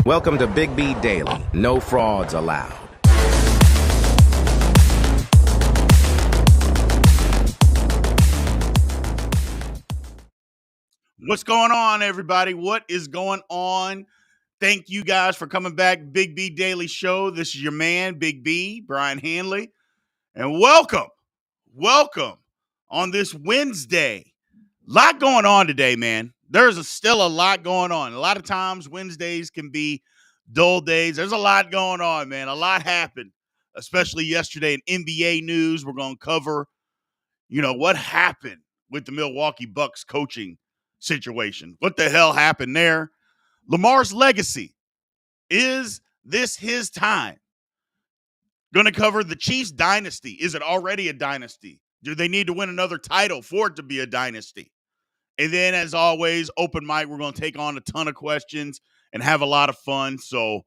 Welcome to Big B Daily. No frauds allowed. What's going on, everybody? What is going on? Thank you guys for coming back. Big B Daily Show. This is your man, Big B, Brien Hanley. And welcome on this Wednesday. Lot going on today, man. There's still a lot going on. A lot of times Wednesdays can be dull days. There's a lot going on, man. A lot happened, especially yesterday in NBA news. We're going to cover, what happened with the Milwaukee Bucks coaching situation. What the hell happened there? Lamar's legacy. Is this his time? Going to cover the Chiefs dynasty. Is it already a dynasty? Do they need to win another title for it to be a dynasty? And then, as always, open mic. We're going to take on a ton of questions and have a lot of fun. So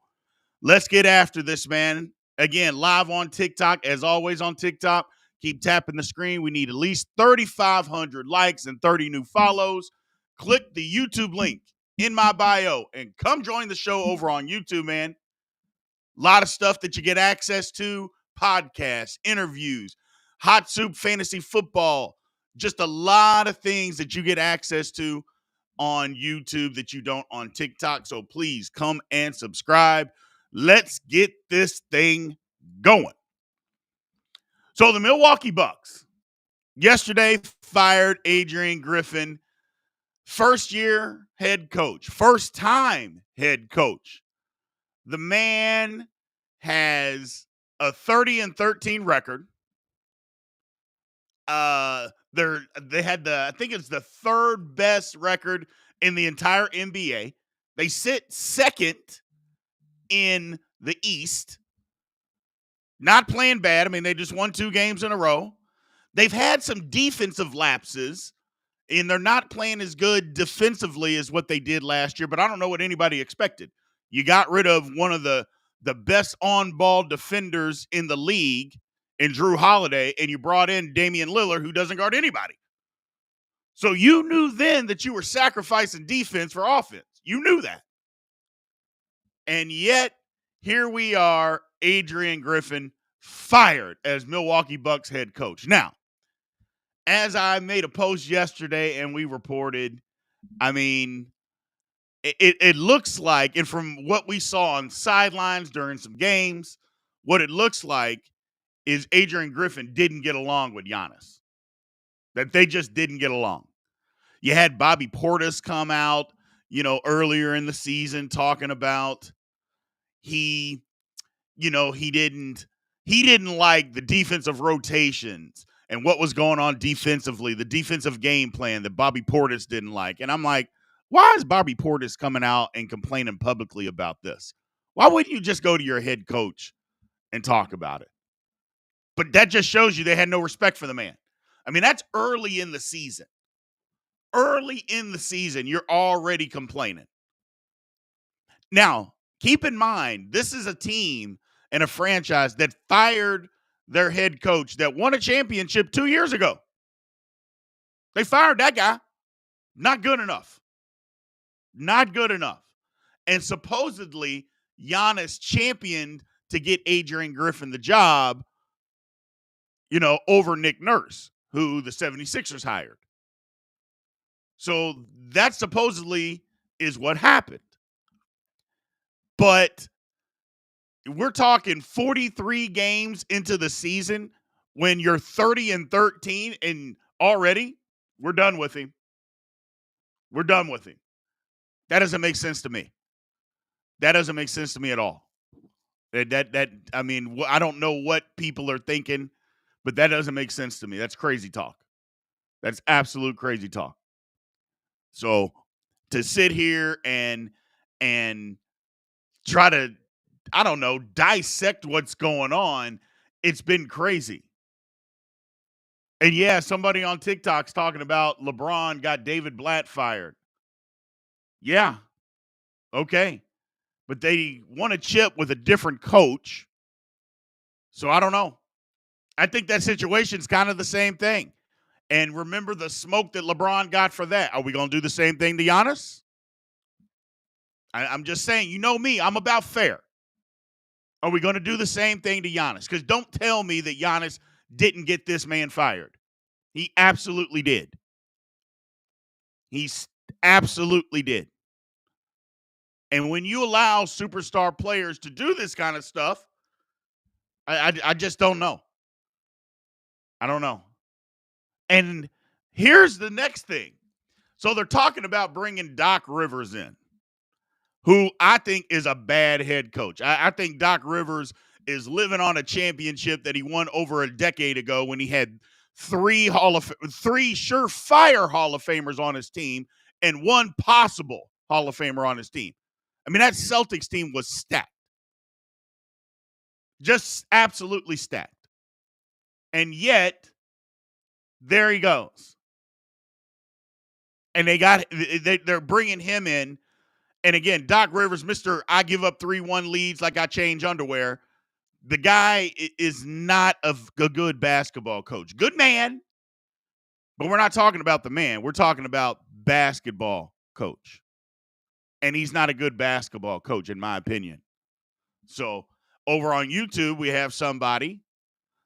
let's get after this, man. Again, live on TikTok. As always on TikTok, keep tapping the screen. We need at least 3,500 likes and 30 new follows. Click the YouTube link in my bio and come join the show over on YouTube, man. A lot of stuff that you get access to, podcasts, interviews, hot soup fantasy football, just a lot of things that you get access to on YouTube that you don't on TikTok. So please come and subscribe. Let's get this thing going. So the Milwaukee Bucks yesterday fired Adrian Griffin, first-year head coach, first-time head coach. The man has a 30-13 record. They had I think it's the third best record in the entire NBA. They sit second in the East. Not playing bad. I mean, they just won 2 games in a row. They've had some defensive lapses, and they're not playing as good defensively as what they did last year, but I don't know what anybody expected. You got rid of one of the best on-ball defenders in the league in Drew Holiday, and you brought in Damian Lillard, who doesn't guard anybody. So you knew then that you were sacrificing defense for offense. You knew that. And yet, here we are, Adrian Griffin fired as Milwaukee Bucks head coach. Now, as I made a post yesterday and we reported, I mean, it looks like, and from what we saw on sidelines during some games, what it looks like is Adrian Griffin didn't get along with Giannis. That they just didn't get along. You had Bobby Portis come out, earlier in the season talking about he didn't like the defensive rotations and what was going on defensively, the defensive game plan that Bobby Portis didn't like. And I'm like, why is Bobby Portis coming out and complaining publicly about this? Why wouldn't you just go to your head coach and talk about it? But that just shows you they had no respect for the man. I mean, that's early in the season. Early in the season, you're already complaining. Now, keep in mind, this is a team and a franchise that fired their head coach that won a championship 2 years ago. They fired that guy. Not good enough. Not good enough. And supposedly, Giannis championed to get Adrian Griffin the job, over Nick Nurse, who the 76ers hired. So that supposedly is what happened. But we're talking 43 games into the season when you're 30-13 and already we're done with him. We're done with him. That doesn't make sense to me. That doesn't make sense to me at all. I don't know what people are thinking, but that doesn't make sense to me. That's crazy talk. That's absolute crazy talk. So to sit here and try to, dissect what's going on, it's been crazy. And yeah, somebody on TikTok's talking about LeBron got David Blatt fired. Yeah. Okay. But they won a chip with a different coach. So I don't know. I think that situation's kind of the same thing. And remember the smoke that LeBron got for that. Are we going to do the same thing to Giannis? I'm just saying, you know me, I'm about fair. Are we going to do the same thing to Giannis? Because don't tell me that Giannis didn't get this man fired. He absolutely did. He absolutely did. And when you allow superstar players to do this kind of stuff, I just don't know. I don't know. And here's the next thing. So they're talking about bringing Doc Rivers in, who I think is a bad head coach. I think Doc Rivers is living on a championship that he won over a decade ago when he had three surefire Hall of Famers on his team and one possible Hall of Famer on his team. I mean, that Celtics team was stacked. Just absolutely stacked. And yet, there he goes. And they're bringing him in. And again, Doc Rivers, Mr. I give up 3-1 leads like I change underwear. The guy is not a good basketball coach. Good man, but we're not talking about the man. We're talking about basketball coach. And he's not a good basketball coach, in my opinion. So over on YouTube, we have somebody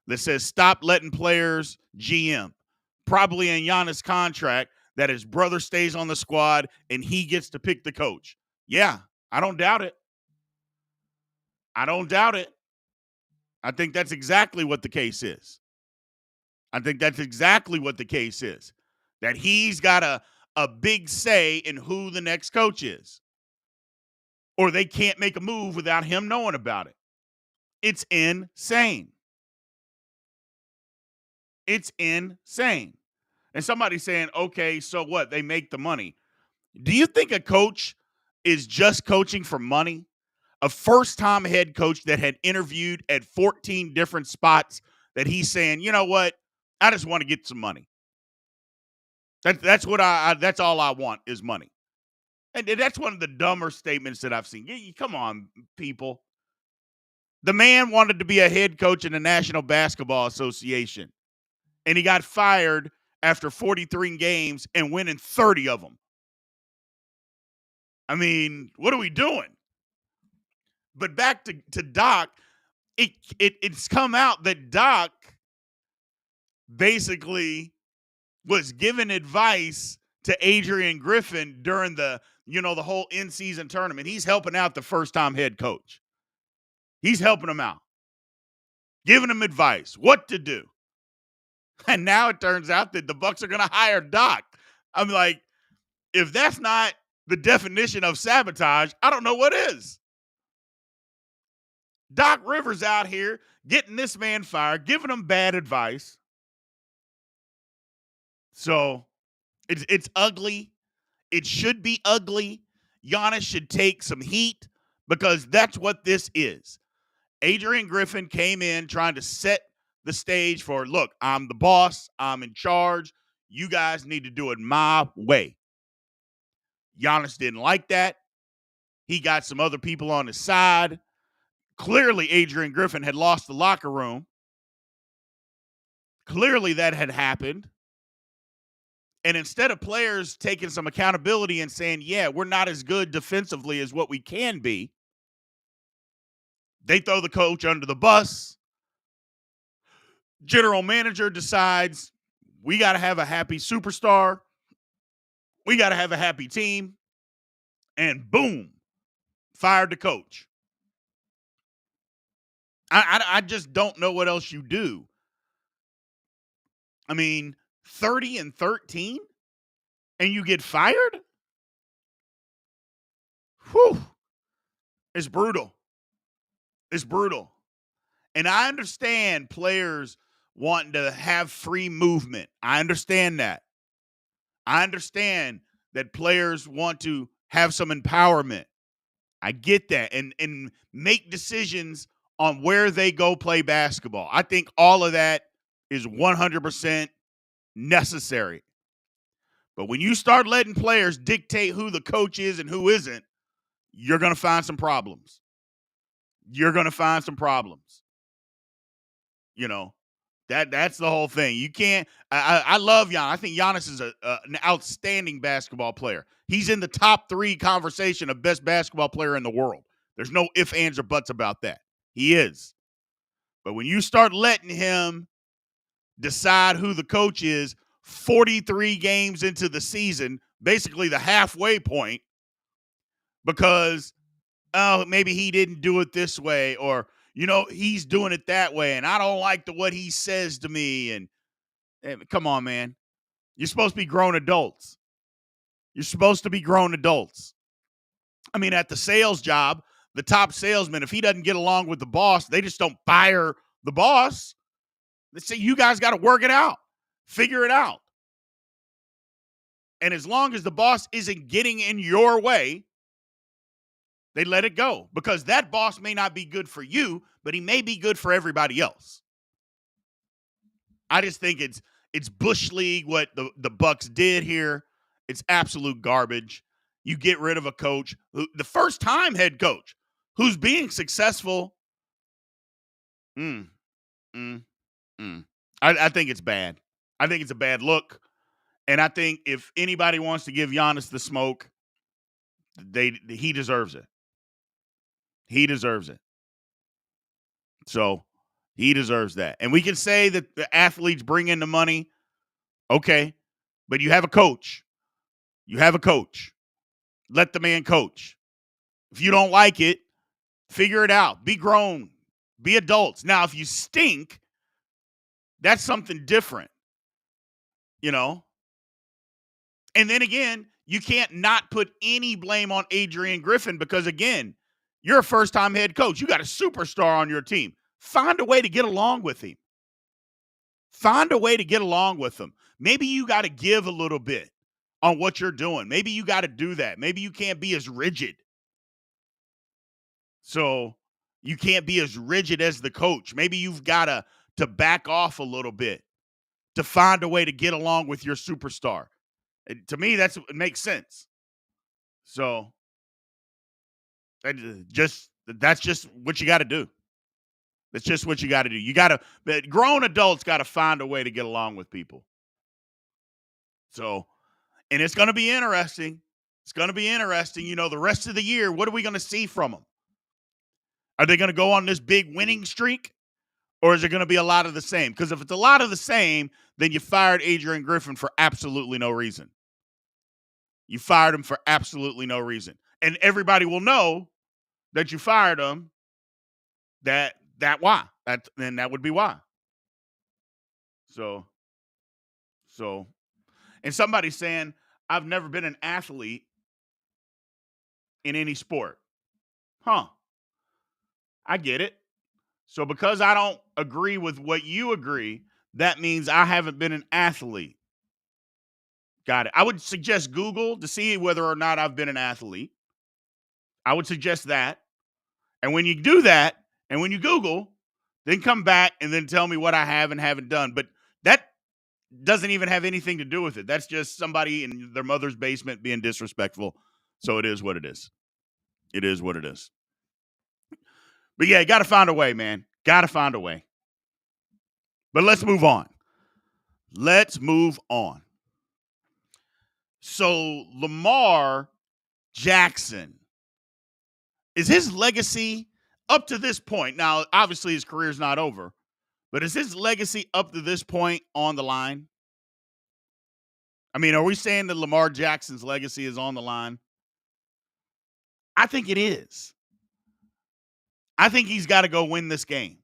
that says, stop letting players GM. Probably in Giannis' contract that his brother stays on the squad and he gets to pick the coach. Yeah, I don't doubt it. I don't doubt it. I think that's exactly what the case is. That he's got a big say in who the next coach is. Or they can't make a move without him knowing about it. It's insane. It's insane. And somebody's saying, okay, so what? They make the money. Do you think a coach is just coaching for money? A first-time head coach that had interviewed at 14 different spots that he's saying, you know what? I just want to get some money. That's what that's all I want is money. And that's one of the dumber statements that I've seen. Come on, people. The man wanted to be a head coach in the National Basketball Association, and he got fired after 43 games and winning 30 of them. I mean, what are we doing? But back to Doc, it's come out that Doc basically was giving advice to Adrian Griffin during the whole in-season tournament. He's helping out the first-time head coach. He's helping him out, giving him advice, what to do. And now it turns out that the Bucks are going to hire Doc. I'm like, if that's not the definition of sabotage, I don't know what is. Doc Rivers out here getting this man fired, giving him bad advice. So it's ugly. It should be ugly. Giannis should take some heat because that's what this is. Adrian Griffin came in trying to set the stage for, look, I'm the boss. I'm in charge. You guys need to do it my way. Giannis didn't like that. He got some other people on his side. Clearly, Adrian Griffin had lost the locker room. Clearly, that had happened. And instead of players taking some accountability and saying, yeah, we're not as good defensively as what we can be, they throw the coach under the bus. General manager decides we got to have a happy superstar. We got to have a happy team. And boom, fired the coach. I just don't know what else you do. I mean, 30-13 and you get fired? Whew. It's brutal. It's brutal. And I understand players wanting to have free movement. I understand that. I understand that players want to have some empowerment. I get that. And make decisions on where they go play basketball. I think all of that is 100% necessary. But when you start letting players dictate who the coach is and who isn't, you're going to find some problems. You're going to find some problems. That's the whole thing. You can't. I love Giannis. I think Giannis is an outstanding basketball player. He's in the top 3 conversation of best basketball player in the world. There's no ifs, ands, or buts about that. He is. But when you start letting him decide who the coach is 43 games into the season, basically the halfway point, because maybe he didn't do it this way, or he's doing it that way, and I don't like what he says to me. And come on, man. You're supposed to be grown adults. You're supposed to be grown adults. I mean, at the sales job, the top salesman, if he doesn't get along with the boss, they just don't fire the boss. They say, you guys got to work it out. Figure it out. And as long as the boss isn't getting in your way, they let it go, because that boss may not be good for you, but he may be good for everybody else. I just think it's Bush League what the Bucks did here. It's absolute garbage. You get rid of a coach, the first-time head coach, who's being successful. I think it's bad. I think it's a bad look. And I think if anybody wants to give Giannis the smoke, he deserves it. He deserves it. So he deserves that. And we can say that the athletes bring in the money. Okay. But you have a coach. You have a coach. Let the man coach. If you don't like it, figure it out. Be grown. Be adults. Now, if you stink, that's something different. And then again, you can't not put any blame on Adrian Griffin, because, again, you're a first-time head coach. You got a superstar on your team. Find a way to get along with him. Find a way to get along with him. Maybe you got to give a little bit on what you're doing. Maybe you got to do that. Maybe you can't be as rigid. So you can't be as rigid as the coach. Maybe you've got to back off a little bit to find a way to get along with your superstar. And to me, it makes sense. So that's just what you got to do. That's just what you got to do. Grown adults got to find a way to get along with people. So, and it's going to be interesting. It's going to be interesting. The rest of the year, what are we going to see from them? Are they going to go on this big winning streak, or is it going to be a lot of the same? Because if it's a lot of the same, then you fired Adrian Griffin for absolutely no reason. You fired him for absolutely no reason. And everybody will know that you fired him, that why. Then that would be why. So, and somebody's saying, I've never been an athlete in any sport. Huh. I get it. So because I don't agree with what you agree, that means I haven't been an athlete. Got it. I would suggest Google to see whether or not I've been an athlete. I would suggest that. And when you do that, and when you Google, then come back and then tell me what I have and haven't done. But that doesn't even have anything to do with it. That's just somebody in their mother's basement being disrespectful. So it is what it is. It is what it is. But yeah, got to find a way, man. Got to find a way. But let's move on. So Lamar Jackson, is his legacy up to this point? Now, obviously his career's not over, but is his legacy up to this point on the line? I mean, are we saying that Lamar Jackson's legacy is on the line? I think it is. I think he's got to go win this game.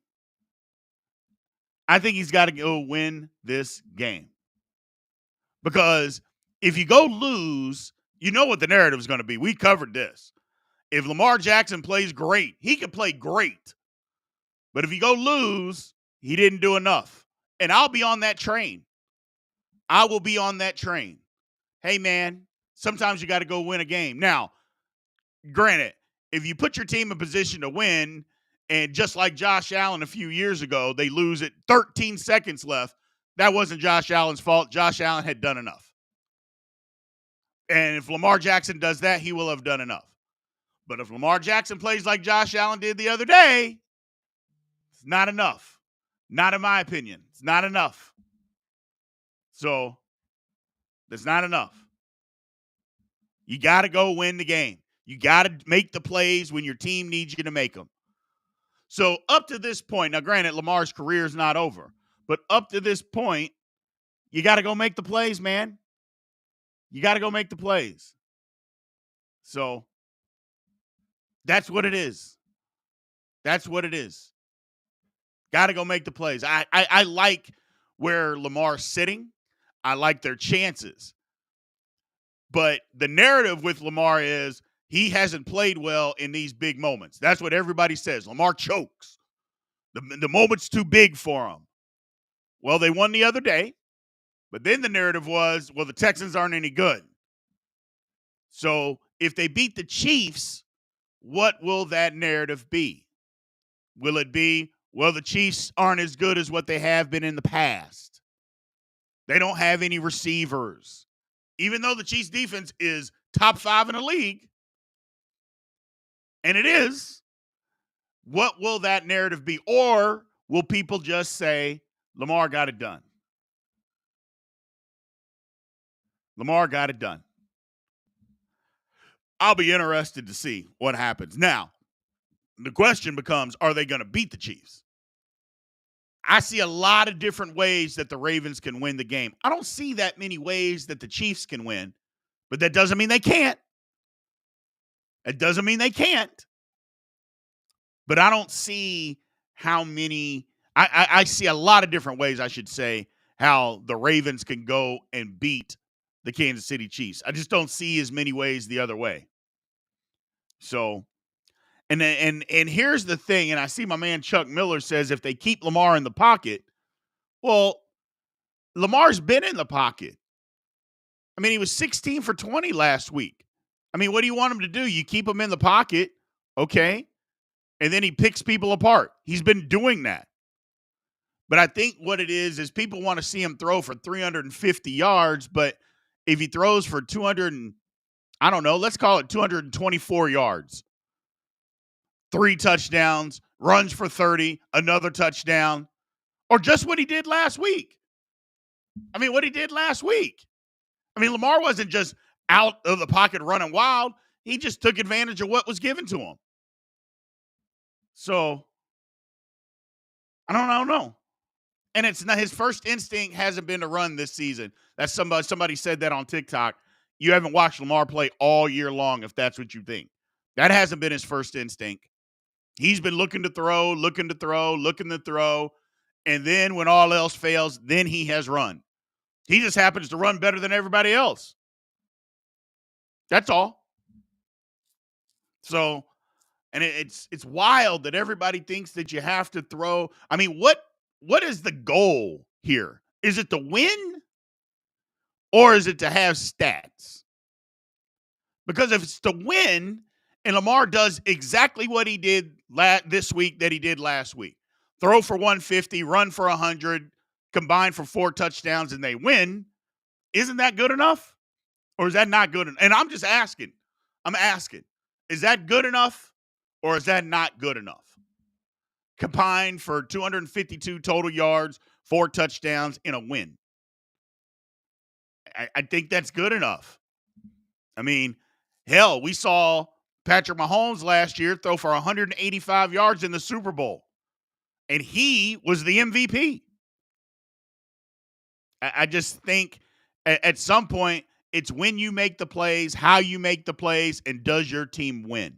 Because if you go lose, you know what the narrative is going to be. We covered this. If Lamar Jackson plays great, he can play great. But if you go lose, he didn't do enough. And I'll be on that train. I will be on that train. Hey, man, sometimes you got to go win a game. Now, granted, if you put your team in position to win, and just like Josh Allen a few years ago, they lose at 13 seconds left, that wasn't Josh Allen's fault. Josh Allen had done enough. And if Lamar Jackson does that, he will have done enough. But if Lamar Jackson plays like Josh Allen did the other day, it's not enough. Not in my opinion. It's not enough. So that's not enough. You got to go win the game. You got to make the plays when your team needs you to make them. So up to this point, now granted, Lamar's career is not over, but up to this point, you got to go make the plays, man. You got to go make the plays. So that's what it is. That's what it is. Got to go make the plays. I like where Lamar's sitting. I like their chances. But the narrative with Lamar is he hasn't played well in these big moments. That's what everybody says. Lamar chokes. The moment's too big for him. Well, they won the other day. But then the narrative was, well, the Texans aren't any good. So if they beat the Chiefs, what will that narrative be? Will it be, well, the Chiefs aren't as good as what they have been in the past? They don't have any receivers. Even though the Chiefs defense is top 5 in the league, and it is, what will that narrative be? Or will people just say, Lamar got it done? Lamar got it done. I'll be interested to see what happens. Now, the question becomes, are they going to beat the Chiefs? I see a lot of different ways that the Ravens can win the game. I don't see that many ways that the Chiefs can win, but that doesn't mean they can't. It doesn't mean they can't. But I don't see how many. I see a lot of different ways, I should say, how the Ravens can go and beat the Kansas City Chiefs. I just don't see as many ways the other way. So, and here's the thing, and I see my man Chuck Miller says if they keep Lamar in the pocket, well, Lamar's been in the pocket. I mean, he was 16 for 20 last week. I mean, what do you want him to do? You keep him in the pocket, okay, and then he picks people apart. He's been doing that. But I think what it is people want to see him throw for 350 yards, but if he throws for 200 and, I don't know, let's call it 224 yards, 3 touchdowns, runs for 30, another touchdown, or just what he did last week. I mean, what he did last week. I mean, Lamar wasn't just out of the pocket running wild. He just took advantage of what was given to him. So, I don't know. And it's not, his first instinct hasn't been to run this season. That's somebody said that on TikTok. You haven't watched Lamar play all year long, if that's what you think. That hasn't been his first instinct. He's been looking to throw. And then when all else fails, then he has run. He just happens to run better than everybody else. That's all. So, and it's wild that everybody thinks that you have to throw. I mean, what is the goal here? Is it to win or is it to have stats? Because if it's to win and Lamar does exactly what he did this week that he did last week, throw for 150, run for 100, combine for 4 touchdowns, and they win, isn't that good enough? Or is that not good enough? And I'm just asking. Is that good enough or is that not good enough? Combined for 252 total yards, 4 touchdowns, in a win. I think that's good enough. I mean, hell, we saw Patrick Mahomes last year throw for 185 yards in the Super Bowl, and he was the MVP. I just think at some point, it's when you make the plays, how you make the plays, and does your team win?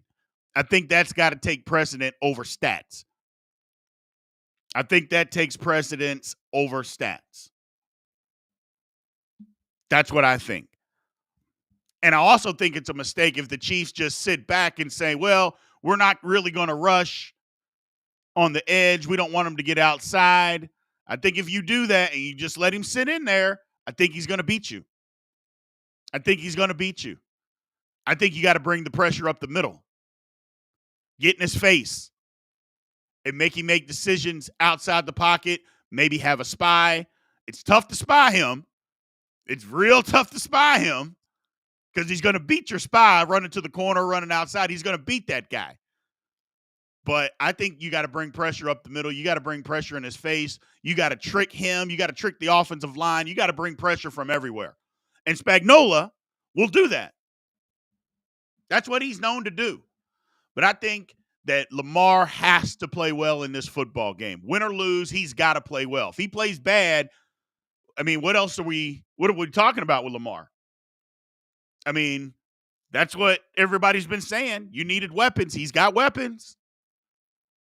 I think that's got to take precedent over stats. I think that takes precedence over stats. That's what I think. And I also think it's a mistake if the Chiefs just sit back and say, well, we're not really going to rush on the edge. We don't want him to get outside. I think if you do that and you just let him sit in there, I think he's going to beat you. I think you got to bring the pressure up the middle. Get in his face and make him make decisions outside the pocket, maybe have a spy. It's tough to spy him. It's real tough to spy him because he's going to beat your spy running to the corner, running outside. He's going to beat that guy. But I think you got to bring pressure up the middle. You got to bring pressure in his face. You got to trick him. You got to trick the offensive line. You got to bring pressure from everywhere. And Spagnuolo will do that. That's what he's known to do. But I think that Lamar has to play well in this football game. Win or lose, he's got to play well. If he plays bad, I mean, what are we talking about with Lamar? I mean, that's what everybody's been saying. You needed weapons. He's got weapons.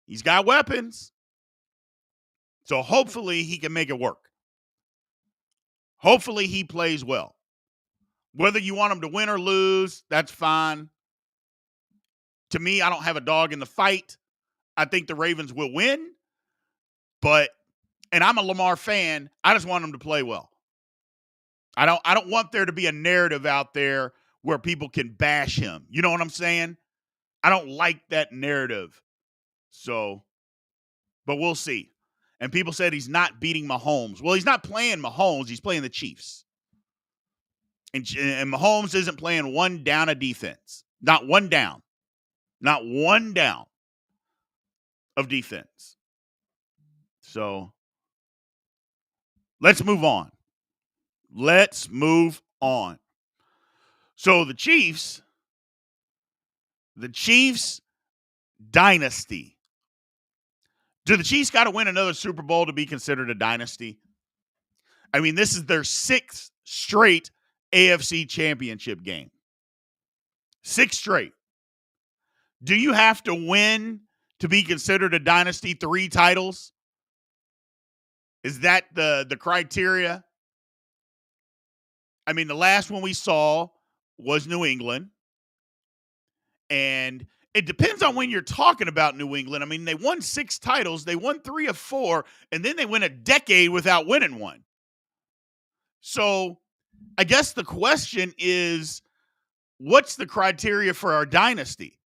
He's got weapons. So hopefully he can make it work. Hopefully he plays well. Whether you want him to win or lose, that's fine. To me, I don't have a dog in the fight. I think the Ravens will win. And I'm a Lamar fan. I just want him to play well. I don't want there to be a narrative out there where people can bash him. You know what I'm saying? I don't like that narrative. So, but we'll see. And people said he's not beating Mahomes. Well, he's not playing Mahomes. He's playing the Chiefs. And Mahomes isn't playing one down of defense. Not one down. Not one down of defense. So, let's move on. Let's move on. So, the Chiefs dynasty. Do the Chiefs got to win another Super Bowl to be considered a dynasty? I mean, this is their 6th straight AFC championship game. 6 straight. Do you have to win to be considered a dynasty? 3 titles? Is that the criteria? I mean, the last one we saw was New England. And it depends on when you're talking about New England. I mean, they won 6 titles. They won 3 of 4, and then they went a decade without winning one. So I guess the question is, what's the criteria for our dynasty?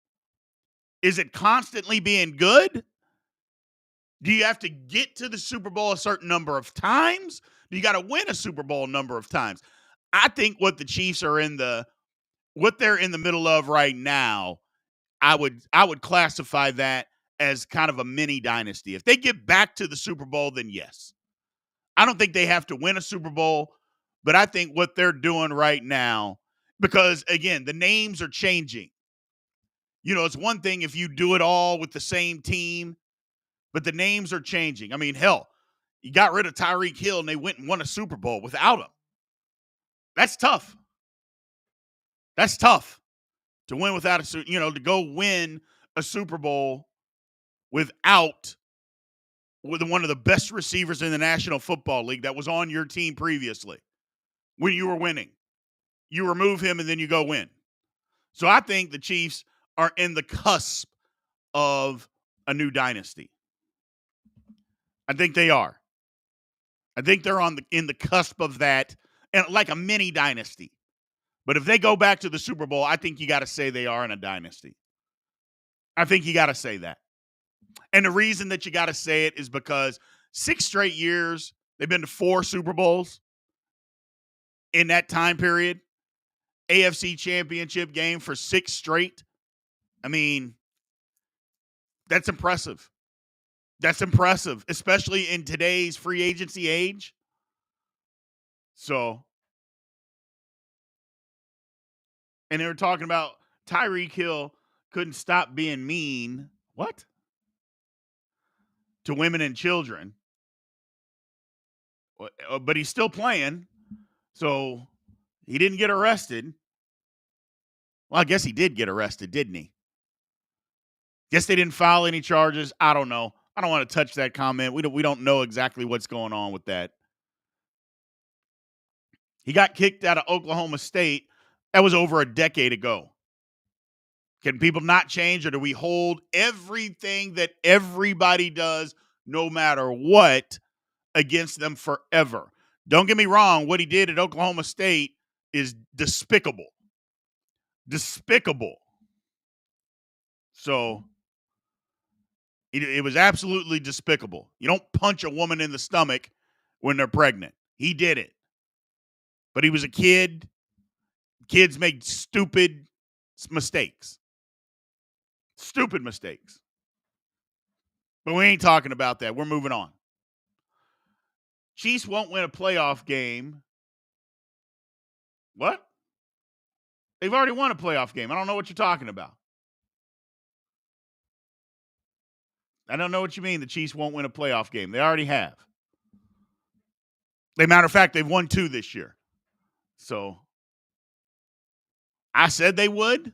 Is it constantly being good? Do you have to get to the Super Bowl a certain number of times? Do you got to win a Super Bowl a number of times? I think what the Chiefs are what they're in the middle of right now, I would classify that as kind of a mini dynasty. If they get back to the Super Bowl, then yes. I don't think they have to win a Super Bowl, but I think what they're doing right now, because again, the names are changing. You know, it's one thing if you do it all with the same team, but the names are changing. I mean, hell, you got rid of Tyreek Hill and they went and won a Super Bowl without him. That's tough. That's tough to win without to go win a Super Bowl with one of the best receivers in the National Football League that was on your team previously when you were winning. You remove him and then you go win. So I think the Chiefs are in the cusp of a new dynasty. I think they are. I think they're in the cusp of that, and like a mini dynasty. But if they go back to the Super Bowl, I think you got to say they are in a dynasty. I think you got to say that. And the reason that you got to say it is because 6 straight years, they've been to 4 Super Bowls in that time period. AFC championship game for 6 straight. I mean, that's impressive. That's impressive, especially in today's free agency age. So, and they were talking about Tyreek Hill couldn't stop being mean. What? To women and children. But he's still playing. So he didn't get arrested. Well, I guess he did get arrested, didn't he? Guess they didn't file any charges. I don't know. I don't want to touch that comment. We don't know exactly what's going on with that. He got kicked out of Oklahoma State. That was over a decade ago. Can people not change, or do we hold everything that everybody does, no matter what, against them forever? Don't get me wrong. What he did at Oklahoma State is despicable. Despicable. So it was absolutely despicable. You don't punch a woman in the stomach when they're pregnant. He did it. But he was a kid. Kids make stupid mistakes. Stupid mistakes. But we ain't talking about that. We're moving on. Chiefs won't win a playoff game. What? They've already won a playoff game. I don't know what you're talking about. I don't know what you mean the Chiefs won't win a playoff game. They already have. As a matter of fact, they've won 2 this year. So I said they would.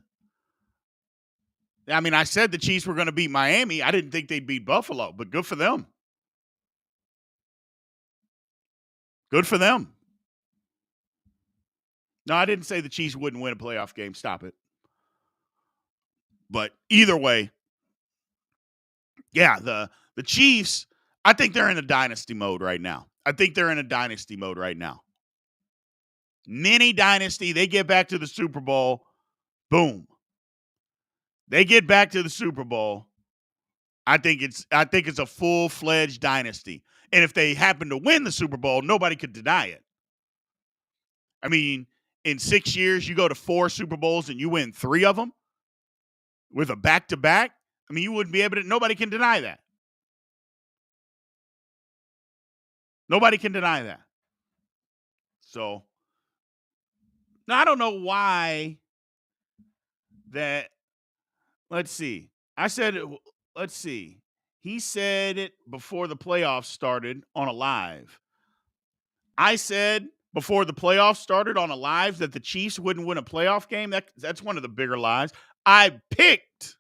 I mean, I said the Chiefs were going to beat Miami. I didn't think they'd beat Buffalo, but good for them. Good for them. No, I didn't say the Chiefs wouldn't win a playoff game. Stop it. But either way, yeah, the Chiefs, I think they're in a dynasty mode right now. Mini dynasty. They get back to the Super Bowl. Boom. They get back to the Super Bowl. I think it's a full-fledged dynasty. And if they happen to win the Super Bowl, nobody could deny it. I mean, in 6 years, you go to 4 Super Bowls and you win 3 of them with a back-to-back. I mean, you wouldn't be able to – nobody can deny that. Nobody can deny that. So, now I don't know why that – let's see. He said it before the playoffs started on a live. I said before the playoffs started on a live that the Chiefs wouldn't win a playoff game. That's one of the bigger lies. I picked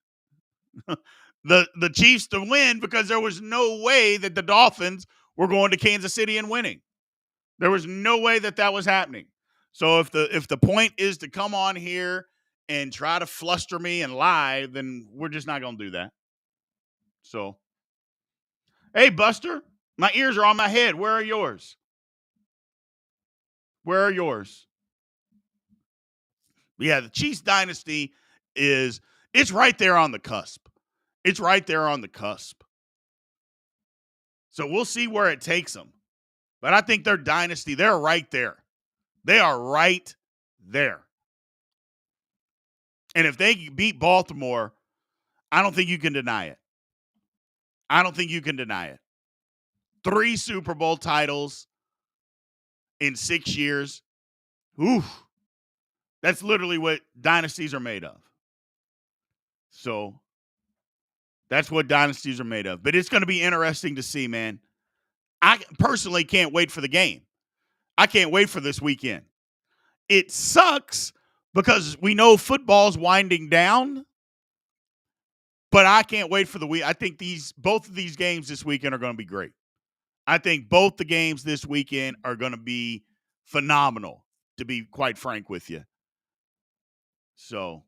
the Chiefs to win because there was no way that the Dolphins were going to Kansas City and winning. There was no way that was happening. So if the point is to come on here and try to fluster me and lie, then we're just not going to do that. So, hey, Buster, my ears are on my head. Where are yours? Yeah, the Chiefs dynasty it's right there on the cusp. So we'll see where it takes them. But I think their dynasty, they're right there. They are right there. And if they beat Baltimore, I don't think you can deny it. 3 Super Bowl titles in 6 years. Oof. That's literally what dynasties are made of. So that's what dynasties are made of. But it's going to be interesting to see, man. I personally can't wait for the game. I can't wait for this weekend. It sucks because we know football's winding down, but I can't wait for the week. I think both of these games this weekend are going to be great. I think both the games this weekend are going to be phenomenal, to be quite frank with you. So,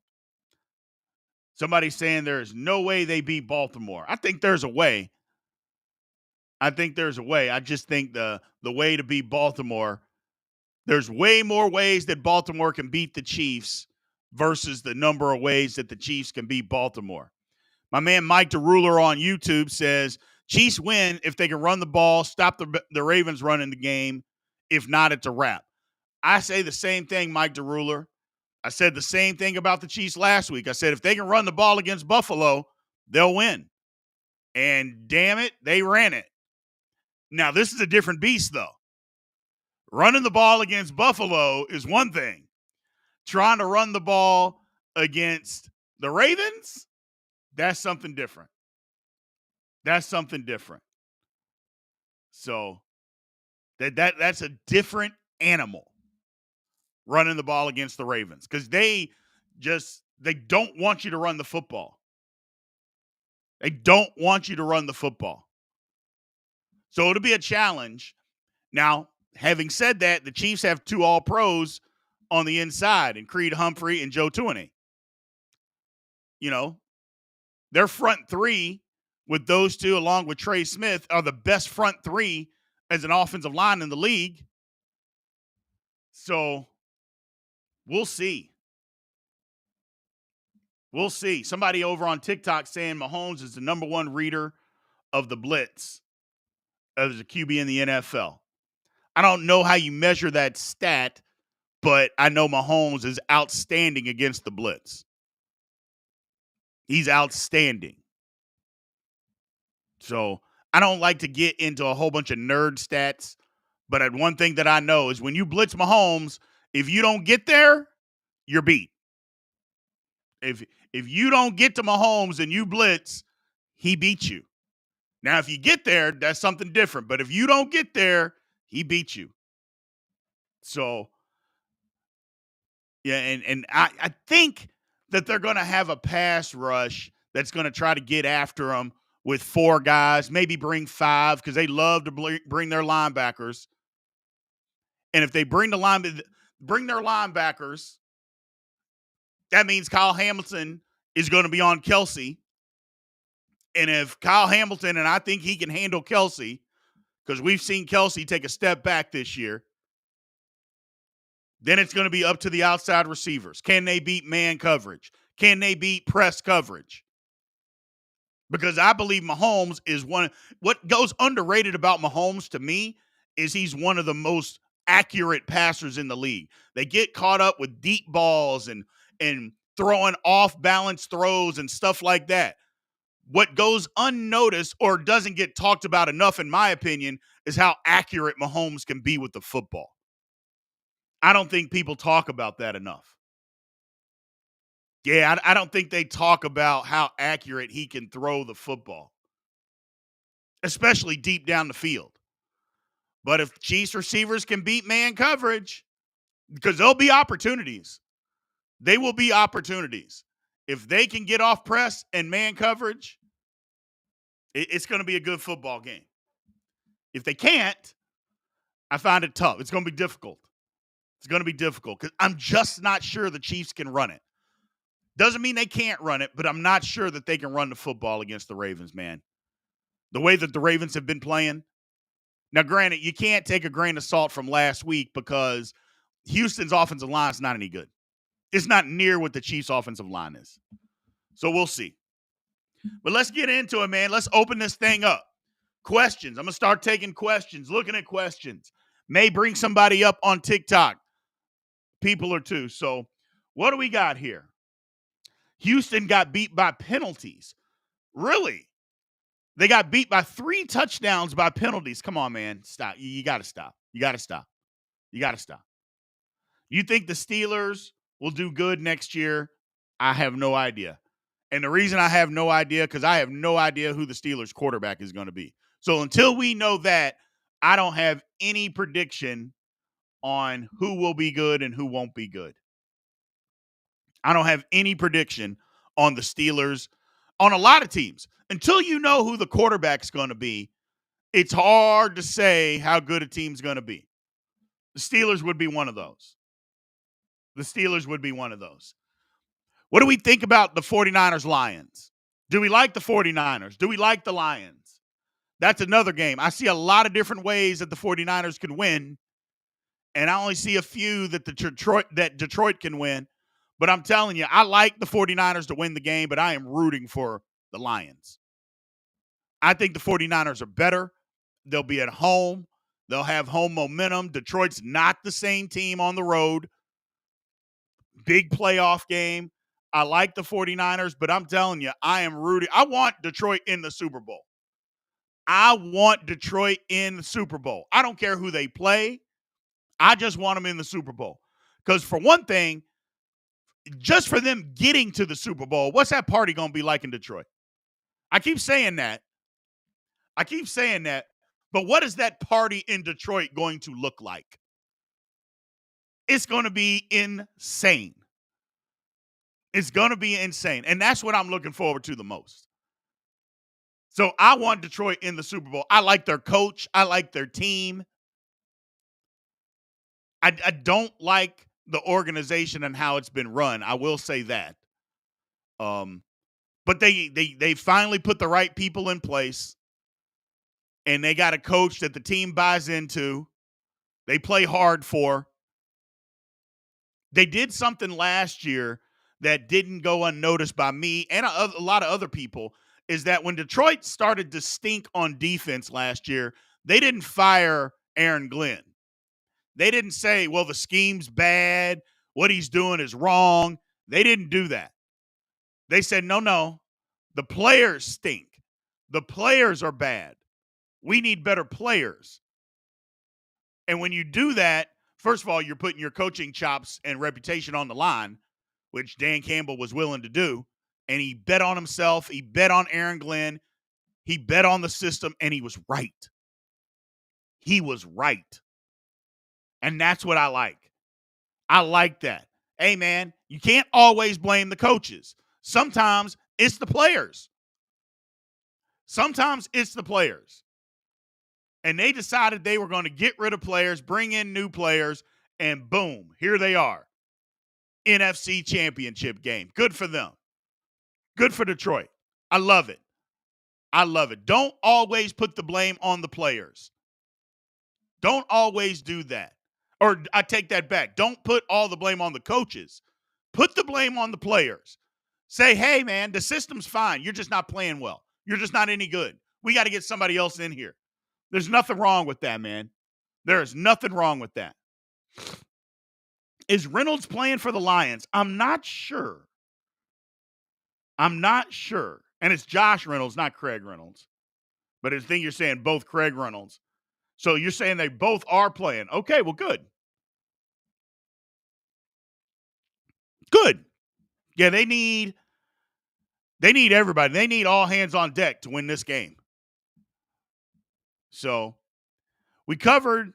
somebody's saying there's no way they beat Baltimore. I think there's a way. I just think the way to beat Baltimore, there's way more ways that Baltimore can beat the Chiefs versus the number of ways that the Chiefs can beat Baltimore. My man Mike DeRuler on YouTube says, Chiefs win if they can run the ball, stop the Ravens running the game. If not, it's a wrap. I say the same thing, Mike DeRuler. I said the same thing about the Chiefs last week. I said if they can run the ball against Buffalo, they'll win. And damn it, they ran it. Now, this is a different beast, though. Running the ball against Buffalo is one thing. Trying to run the ball against the Ravens, that's something different. So that's a different animal, running the ball against the Ravens, because they don't want you to run the football. So it'll be a challenge. Now, having said that, the Chiefs have 2 All-Pros on the inside, and Creed Humphrey and Joe Tuinei. You know, their front 3 with those 2, along with Trey Smith, are the best front 3 as an offensive line in the league. So we'll see. Somebody over on TikTok saying Mahomes is the number 1 reader of the blitz as a QB in the NFL. I don't know how you measure that stat, but I know Mahomes is outstanding against the blitz. He's outstanding. So I don't like to get into a whole bunch of nerd stats, but one thing that I know is when you blitz Mahomes, if you don't get there, you're beat. If you don't get to Mahomes and you blitz, he beats you. Now, if you get there, that's something different. But if you don't get there, he beats you. So, yeah, and I think that they're going to have a pass rush that's going to try to get after him with 4 guys, maybe bring 5 because they love to bring their linebackers. And if they bring their linebackers, that means Kyle Hamilton is going to be on Kelsey. And if Kyle Hamilton, and I think he can handle Kelsey, because we've seen Kelsey take a step back this year, then it's going to be up to the outside receivers. Can they beat man coverage? Can they beat press coverage? Because I believe Mahomes is what goes underrated about Mahomes to me is he's one of the most accurate passers in the league. They get caught up with deep balls and throwing off balance throws and stuff like that. What goes unnoticed or doesn't get talked about enough, in my opinion, is how accurate Mahomes can be with the football. I don't think people talk about that enough. Yeah, I don't think they talk about how accurate he can throw the football, especially deep down the field. But if Chiefs receivers can beat man coverage, because there'll be opportunities. They will be opportunities. If they can get off press and man coverage, it's going to be a good football game. If they can't, I find it tough. It's going to be difficult. It's going to be difficult because I'm just not sure the Chiefs can run it. Doesn't mean they can't run it, but I'm not sure that they can run the football against the Ravens, man. The way that the Ravens have been playing. Now, granted, you can't take a grain of salt from last week because Houston's offensive line is not any good. It's not near what the Chiefs' offensive line is. So we'll see. But let's get into it, man. Let's open this thing up. Questions. I'm going to start taking questions, looking at questions. May bring somebody up on TikTok. People or two. So what do we got here? Houston got beat by penalties. Really? They got beat by 3 touchdowns by penalties. Come on, man. Stop. You got to stop. You got to stop. You got to stop. You think the Steelers will do good next year? I have no idea. And the reason I have no idea, because I have no idea who the Steelers quarterback is going to be. So until we know that, I don't have any prediction on who will be good and who won't be good. I don't have any prediction on the Steelers, on a lot of teams. Until you know who the quarterback's going to be, it's hard to say how good a team's going to be. The Steelers would be one of those. The Steelers would be one of those. What do we think about the 49ers Lions? Do we like the 49ers? Do we like the Lions? That's another game. I see a lot of different ways that the 49ers can win, and I only see a few that Detroit can win. But I'm telling you, I like the 49ers to win the game, but I am rooting for the Lions. I think the 49ers are better. They'll be at home. They'll have home momentum. Detroit's not the same team on the road. Big playoff game. I like the 49ers, but I'm telling you, I am rooting. I want Detroit in the Super Bowl. I want Detroit in the Super Bowl. I don't care who they play. I just want them in the Super Bowl. Because for one thing, just for them getting to the Super Bowl, what's that party going to be like in Detroit? I keep saying that. But what is that party in Detroit going to look like? It's going to be insane. It's going to be insane. And that's what I'm looking forward to the most. So I want Detroit in the Super Bowl. I like their coach. I like their team. I don't like the organization and how it's been run. I will say that. But they finally put the right people in place. And they got a coach that the team buys into. They play hard for. They did something last year that didn't go unnoticed by me and a lot of other people, is that when Detroit started to stink on defense last year, they didn't fire Aaron Glenn. They didn't say, well, the scheme's bad. What he's doing is wrong. They didn't do that. They said, no, the players stink. The players are bad. We need better players. And when you do that, first of all, you're putting your coaching chops and reputation on the line, which Dan Campbell was willing to do. And he bet on himself. He bet on Aaron Glenn. He bet on the system, and he was right. He was right. And that's what I like. I like that. Hey, man, you can't always blame the coaches. Sometimes it's the players. Sometimes it's the players. And they decided they were going to get rid of players, bring in new players, and boom, here they are. NFC Championship game. Good for them. Good for Detroit. I love it. I love it. Don't always put the blame on the players. Don't always do that. Or I take that back. Don't put all the blame on the coaches. Put the blame on the players. Say, hey, man, the system's fine. You're just not playing well. You're just not any good. We got to get somebody else in here. There's nothing wrong with that, man. There is nothing wrong with that. Is Reynolds playing for the Lions? I'm not sure. I'm not sure. And it's Josh Reynolds, not Craig Reynolds. But I think you're saying both Craig Reynolds. So you're saying they both are playing. Okay, well, good. Good. Yeah, they need everybody. They need all hands on deck to win this game. So we covered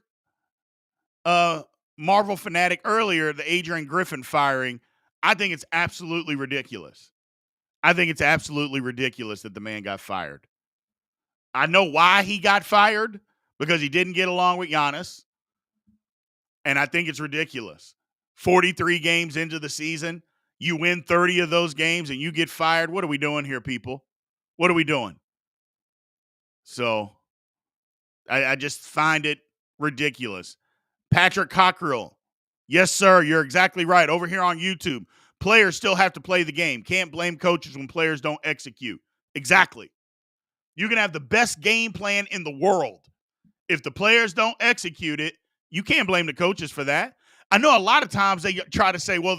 Marvel Fanatic earlier, the Adrian Griffin firing. I think it's absolutely ridiculous. I think it's absolutely ridiculous that the man got fired. I know why he got fired, because he didn't get along with Giannis. And I think it's ridiculous. 43 games into the season, you win 30 of those games and you get fired. What are we doing here, people? What are we doing? So I just find it ridiculous. Patrick Cockrell. Yes, sir. You're exactly right. Over here on YouTube, players still have to play the game. Can't blame coaches when players don't execute. Exactly. You can have the best game plan in the world. If the players don't execute it, you can't blame the coaches for that. I know a lot of times they try to say, well,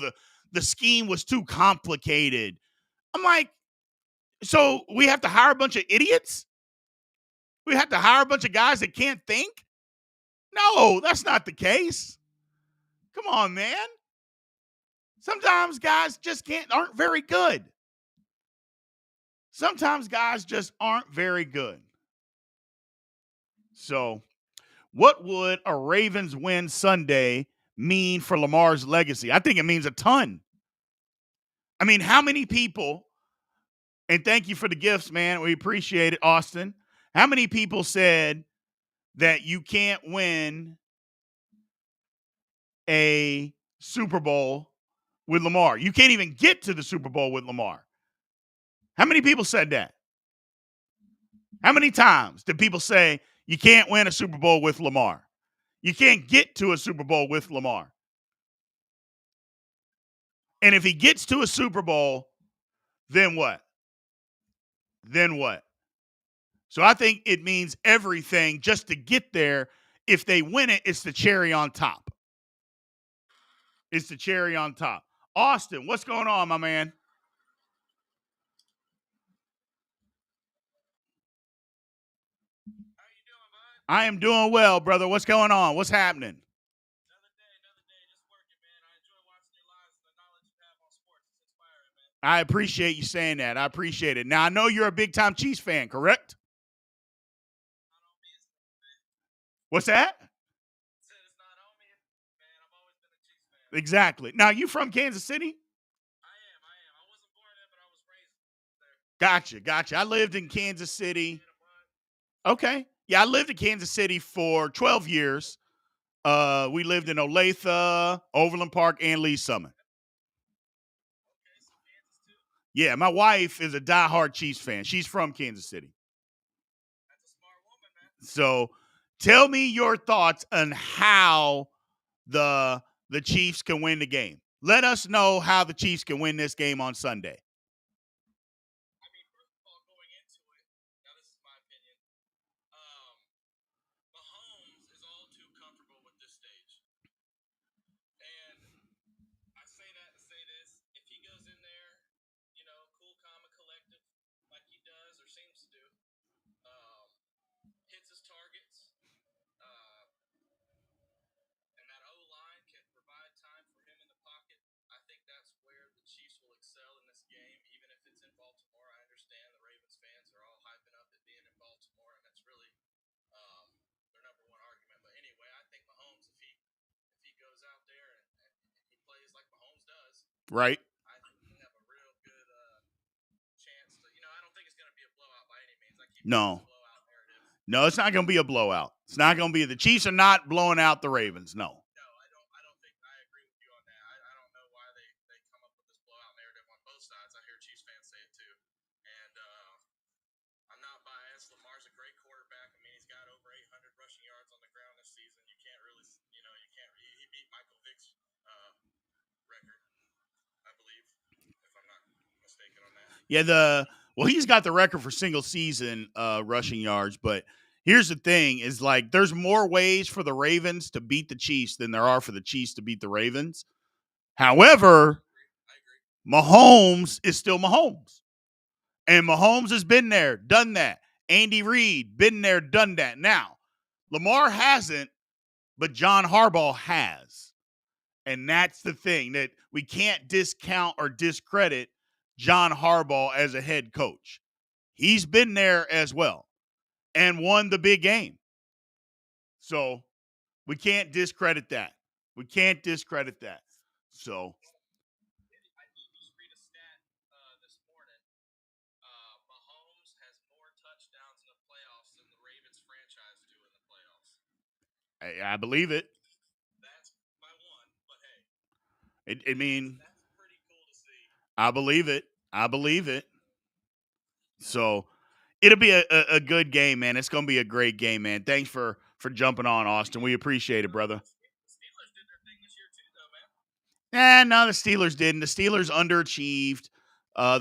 the scheme was too complicated. I'm like, so we have to hire a bunch of idiots? We have to hire a bunch of guys that can't think? No, that's not the case. Come on, man. Sometimes guys just aren't very good. Sometimes guys just aren't very good. So, what would a Ravens win Sunday mean for Lamar's legacy? I think it means a ton. I mean, how many people, and thank you for the gifts, man. We appreciate it, Austin. How many people said that you can't win a Super Bowl with Lamar? You can't even get to the Super Bowl with Lamar. How many people said that? How many times did people say you can't win a Super Bowl with Lamar? You can't get to a Super Bowl with Lamar. And if he gets to a Super Bowl, then what? Then what? So I think it means everything just to get there. If they win it, it's the cherry on top. It's the cherry on top. Austin, what's going on, my man? I am doing well, brother. What's going on? What's happening? I appreciate you saying that. I appreciate it. Now, I know you're a big-time Chiefs fan, correct? What's that? Exactly. Now, you from Kansas City? Gotcha. I lived in Kansas City. Okay. Yeah, I lived in Kansas City for 12 years. We lived in Olathe, Overland Park, and Lee Summit. Yeah, my wife is a diehard Chiefs fan. She's from Kansas City. So tell me your thoughts on how the Chiefs can win the game. Let us know how the Chiefs can win this game on Sunday. Right. I think we have a real good chance to, I don't think it's going to be a blowout by any means. I keep No. this blowout narrative. No, it's not going to be a blowout. It's not going to be. The Chiefs are not blowing out the Ravens. No. No, I don't think I agree with you on that. I don't know why they come up with this blowout narrative on both sides. I hear Chiefs fans say it too. And I'm not biased. Lamar's a great quarterback. I mean, he's got over 800 rushing yards on the ground this season. You can't really, he beat Michael Vick's record, I believe, if I'm not mistaken on that. Yeah, he's got the record for single season rushing yards, but here's the thing is like there's more ways for the Ravens to beat the Chiefs than there are for the Chiefs to beat the Ravens. However, I agree. Mahomes is still Mahomes. And Mahomes has been there, done that. Andy Reid, been there, done that. Now, Lamar hasn't, but John Harbaugh has. And that's the thing, that we can't discount or discredit John Harbaugh as a head coach. He's been there as well and won the big game. So we can't discredit that. We can't discredit that. So I just read a stat this morning. Mahomes has more touchdowns in the playoffs than the Ravens franchise do in the playoffs. I believe it. That's by one, but hey. That's pretty cool to see. I believe it. I believe it. So it'll be a good game, man. It's going to be a great game, man. Thanks for jumping on, Austin. We appreciate it, brother. The Steelers did their thing this year too, though, man. No, the Steelers didn't. The Steelers underachieved.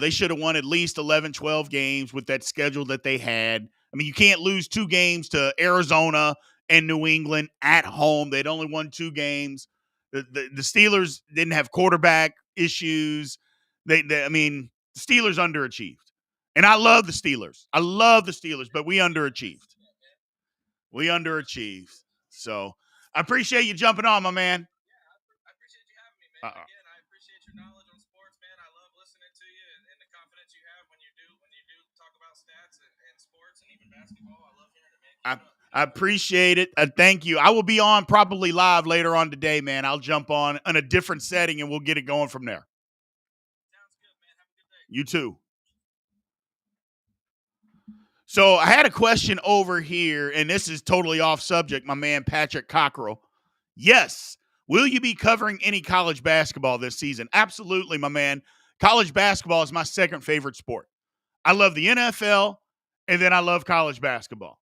They should have won at least 11, 12 games with that schedule that they had. I mean, you can't lose 2 games to Arizona and New England at home. They'd only won 2 games. The Steelers didn't have quarterback issues. The Steelers underachieved. And I love the Steelers. But we underachieved. So I appreciate you jumping on, my man. I appreciate you having me, man. Again, I appreciate your knowledge on sports, man. I love listening to you and the confidence you have when you do talk about stats and sports and even basketball. I love hearing it, man. I appreciate it. Thank you. I will be on probably live later on today, man. I'll jump on in a different setting and we'll get it going from there. Sounds good, man. Have a good day. You too. So I had a question over here, and this is totally off subject, my man Patrick Cockrell. Yes. Will you be covering any college basketball this season? Absolutely, my man. College basketball is my second favorite sport. I love the NFL, and then I love college basketball.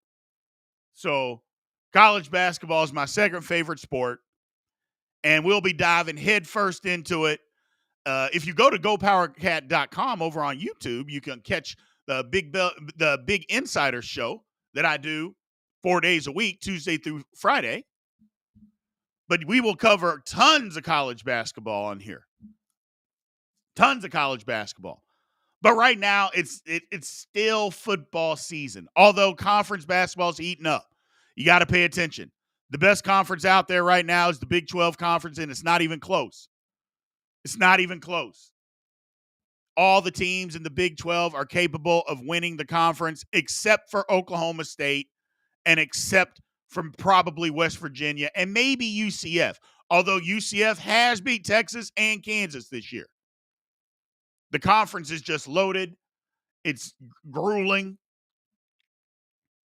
So college basketball is my second favorite sport, and we'll be diving headfirst into it. If you go to GoPowerCat.com over on YouTube, you can catch the Big Insider show that I do 4 days a week, Tuesday through Friday. But we will cover tons of college basketball on here. Tons of college basketball. But right now, it's still football season. Although conference basketball is heating up. You got to pay attention. The best conference out there right now is the Big 12 Conference, and it's not even close. It's not even close. All the teams in the Big 12 are capable of winning the conference except for Oklahoma State and except from probably West Virginia and maybe UCF, although UCF has beat Texas and Kansas this year. The conference is just loaded. It's grueling.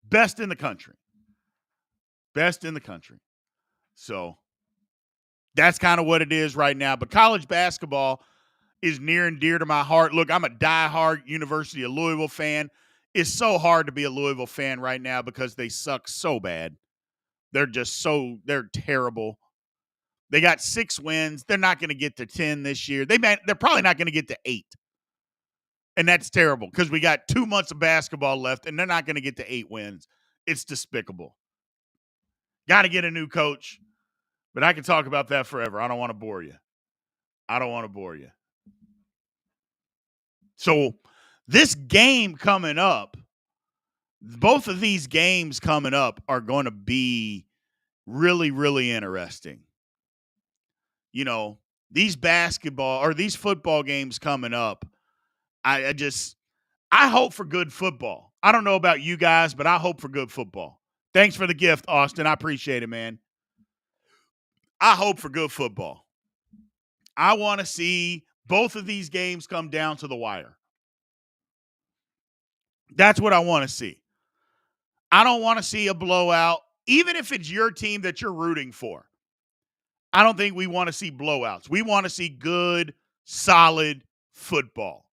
Best in the country. So that's kind of what it is right now. But college basketball is near and dear to my heart. Look, I'm a diehard University of Louisville fan. It's so hard to be a Louisville fan right now because they suck so bad. They're terrible. They got 6 wins. They're not going to get to 10 this year. They're probably not going to get to 8. And that's terrible because we got 2 months of basketball left and they're not going to get to 8 wins. It's despicable. Got to get a new coach. But I can talk about that forever. I don't want to bore you. So this game coming up, both of these games coming up are going to be really, really interesting. You know, these football games coming up, I hope for good football. I don't know about you guys, but I hope for good football. Thanks for the gift, Austin. I appreciate it, man. I hope for good football. I want to see both of these games come down to the wire. That's what I want to see. I don't want to see a blowout, even if it's your team that you're rooting for. I don't think we want to see blowouts. We want to see good, solid football.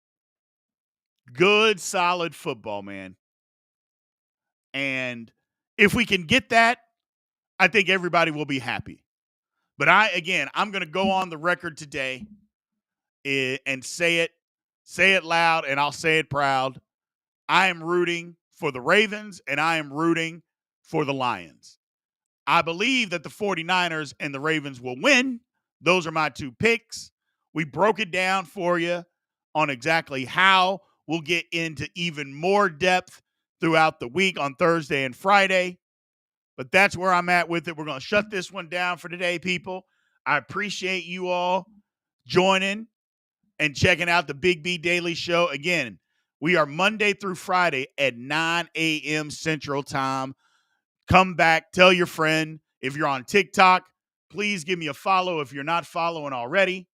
Good, solid football, man. And if we can get that, I think everybody will be happy. But I'm going to go on the record today and say it loud, and I'll say it proud. I am rooting for the Ravens, and I am rooting for the Lions. I believe that the 49ers and the Ravens will win. Those are my two picks. We broke it down for you on exactly how. We'll get into even more depth throughout the week on Thursday and Friday. But that's where I'm at with it. We're going to shut this one down for today, people. I appreciate you all joining and checking out the Big B Daily Show. Again, we are Monday through Friday at 9 a.m. Central Time. Come back, tell your friend. If you're on TikTok, please give me a follow if you're not following already.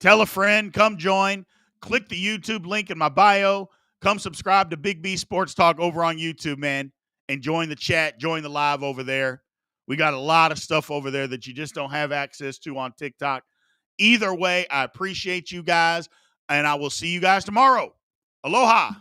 Tell a friend, come join. Click the YouTube link in my bio. Come subscribe to Big B Sports Talk over on YouTube, man. And join the chat, join the live over there. We got a lot of stuff over there that you just don't have access to on TikTok. Either way, I appreciate you guys, and I will see you guys tomorrow. Aloha.